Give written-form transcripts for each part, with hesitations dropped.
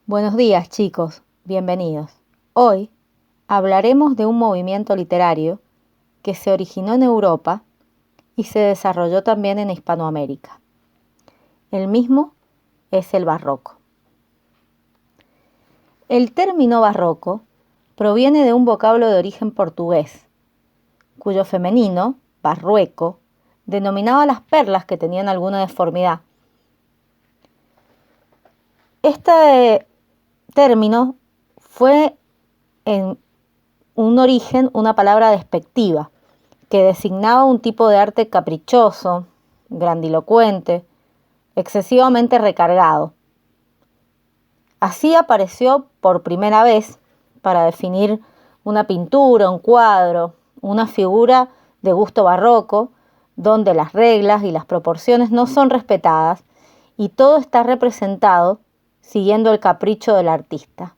Buenos días, chicos, bienvenidos. Hoy hablaremos de un movimiento literario que se originó en Europa y se desarrolló también en Hispanoamérica. El mismo es el barroco. El término barroco proviene de un vocablo de origen portugués, cuyo femenino, barrueco, denominaba las perlas que tenían alguna deformidad. Este término fue en un origen una palabra despectiva que designaba un tipo de arte caprichoso, grandilocuente, excesivamente recargado. Así apareció por primera vez para definir una pintura, un cuadro, una figura de gusto barroco, donde las reglas y las proporciones no son respetadas y todo está representado siguiendo el capricho del artista.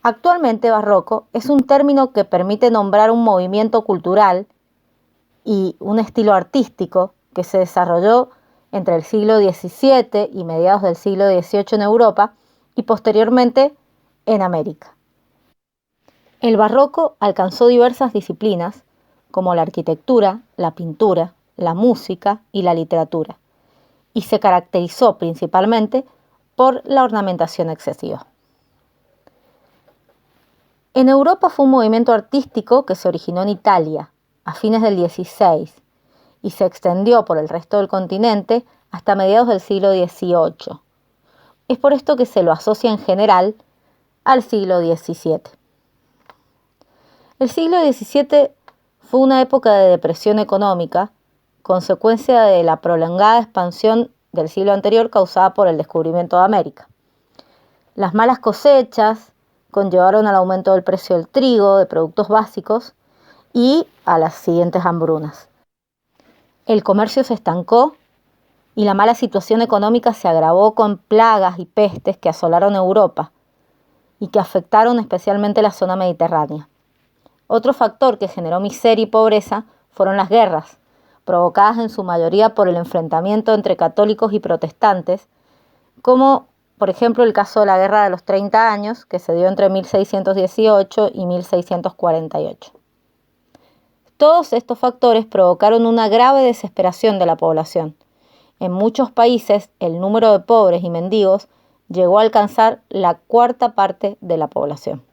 Actualmente, barroco es un término que permite nombrar un movimiento cultural y un estilo artístico que se desarrolló entre el siglo XVII y mediados del siglo XVIII en Europa y posteriormente en América. El barroco alcanzó diversas disciplinas como la arquitectura, la pintura, la música y la literatura, y se caracterizó principalmente por la ornamentación excesiva. En Europa fue un movimiento artístico que se originó en Italia a fines del XVI y se extendió por el resto del continente hasta mediados del siglo XVIII. Es por esto que se lo asocia en general al siglo XVII. El siglo XVII fue una época de depresión económica, consecuencia de la prolongada expansión del siglo anterior causada por el descubrimiento de América. Las malas cosechas conllevaron al aumento del precio del trigo, de productos básicos y a las siguientes hambrunas. El comercio se estancó y la mala situación económica se agravó con plagas y pestes que asolaron Europa y que afectaron especialmente la zona mediterránea. Otro factor que generó miseria y pobreza fueron las guerras, provocadas en su mayoría por el enfrentamiento entre católicos y protestantes, como por ejemplo el caso de la Guerra de los 30 años, que se dio entre 1618 y 1648. Todos estos factores provocaron una grave desesperación de la población. En muchos países, el número de pobres y mendigos llegó a alcanzar la cuarta parte de la población.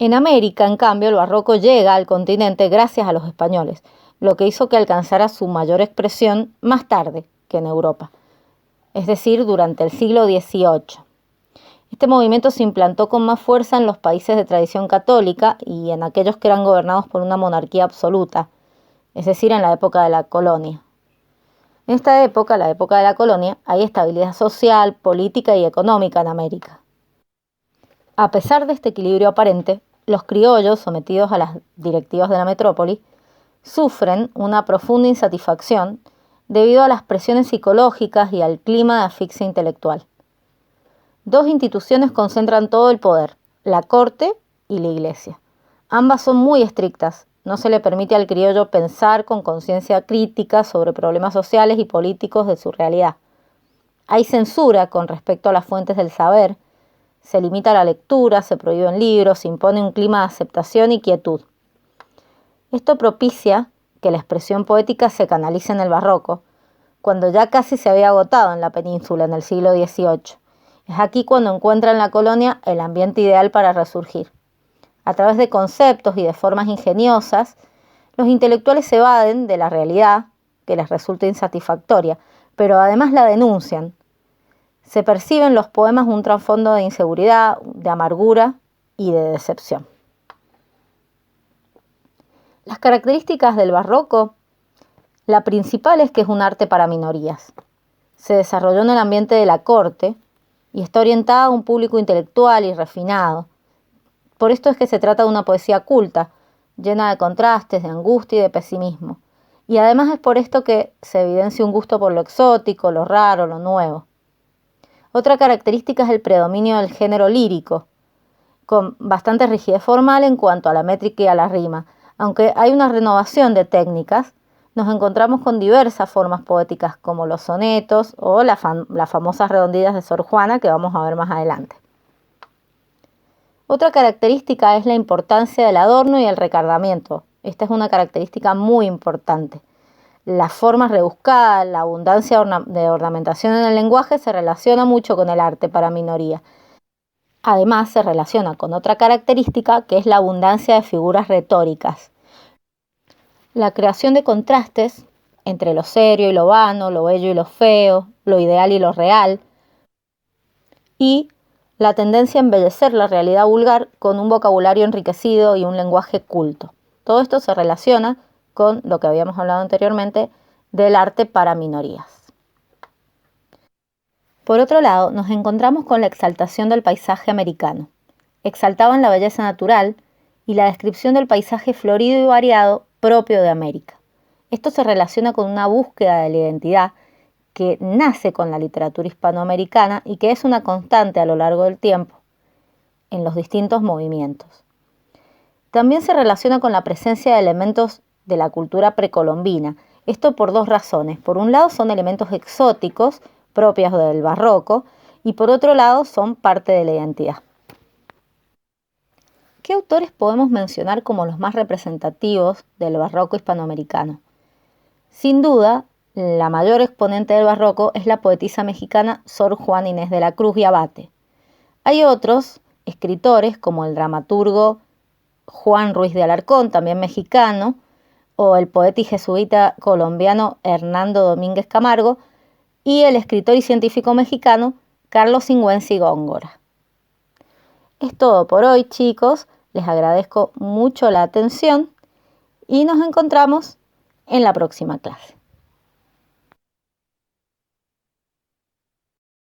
En América, en cambio, el barroco llega al continente gracias a los españoles, lo que hizo que alcanzara su mayor expresión más tarde que en Europa, es decir, durante el siglo XVIII. Este movimiento se implantó con más fuerza en los países de tradición católica y en aquellos que eran gobernados por una monarquía absoluta, es decir, en la época de la colonia. En esta época, la época de la colonia, hay estabilidad social, política y económica en América. A pesar de este equilibrio aparente, los criollos, sometidos a las directivas de la metrópoli, sufren una profunda insatisfacción debido a las presiones psicológicas y al clima de asfixia intelectual. Dos instituciones concentran todo el poder, la corte y la iglesia. Ambas son muy estrictas, no se le permite al criollo pensar con conciencia crítica sobre problemas sociales y políticos de su realidad. Hay censura con respecto a las fuentes del saber, se limita la lectura, se prohíben libros, se impone un clima de aceptación y quietud. Esto propicia que la expresión poética se canalice en el barroco, cuando ya casi se había agotado en la península en el siglo XVIII. Es aquí cuando encuentra en la colonia el ambiente ideal para resurgir. A través de conceptos y de formas ingeniosas, los intelectuales se evaden de la realidad que les resulta insatisfactoria, pero además la denuncian. Se percibe en los poemas un trasfondo de inseguridad, de amargura y de decepción. Las características del barroco, la principal es que es un arte para minorías. Se desarrolló en el ambiente de la corte y está orientada a un público intelectual y refinado. Por esto es que se trata de una poesía culta, llena de contrastes, de angustia y de pesimismo. Y además es por esto que se evidencia un gusto por lo exótico, lo raro, lo nuevo. Otra característica es el predominio del género lírico, con bastante rigidez formal en cuanto a la métrica y a la rima. Aunque hay una renovación de técnicas, nos encontramos con diversas formas poéticas como los sonetos o las famosas redondillas de Sor Juana que vamos a ver más adelante. Otra característica es la importancia del adorno y el recardamiento. Esta es una característica muy importante. Las formas rebuscadas, la abundancia de ornamentación en el lenguaje se relaciona mucho con el arte para minoría. Además, se relaciona con otra característica que es la abundancia de figuras retóricas. La creación de contrastes entre lo serio y lo vano, lo bello y lo feo, lo ideal y lo real, y la tendencia a embellecer la realidad vulgar con un vocabulario enriquecido y un lenguaje culto. Todo esto se relaciona con lo que habíamos hablado anteriormente del arte para minorías. Por otro lado, nos encontramos con la exaltación del paisaje americano. Exaltaban la belleza natural y la descripción del paisaje florido y variado propio de América. Esto se relaciona con una búsqueda de la identidad que nace con la literatura hispanoamericana y que es una constante a lo largo del tiempo en los distintos movimientos. También se relaciona con la presencia de elementos de la cultura precolombina. Esto por dos razones. Por un lado son elementos exóticos propios del barroco y por otro lado son parte de la identidad. ¿Qué autores podemos mencionar como los más representativos del barroco hispanoamericano? Sin duda, la mayor exponente del barroco es la poetisa mexicana Sor Juana Inés de la Cruz y Abate. Hay otros escritores como el dramaturgo Juan Ruiz de Alarcón, también mexicano, o el poeta y jesuita colombiano Hernando Domínguez Camargo, y el escritor y científico mexicano Carlos Sigüenza Góngora. Es todo por hoy, chicos. Les agradezco mucho la atención y nos encontramos en la próxima clase.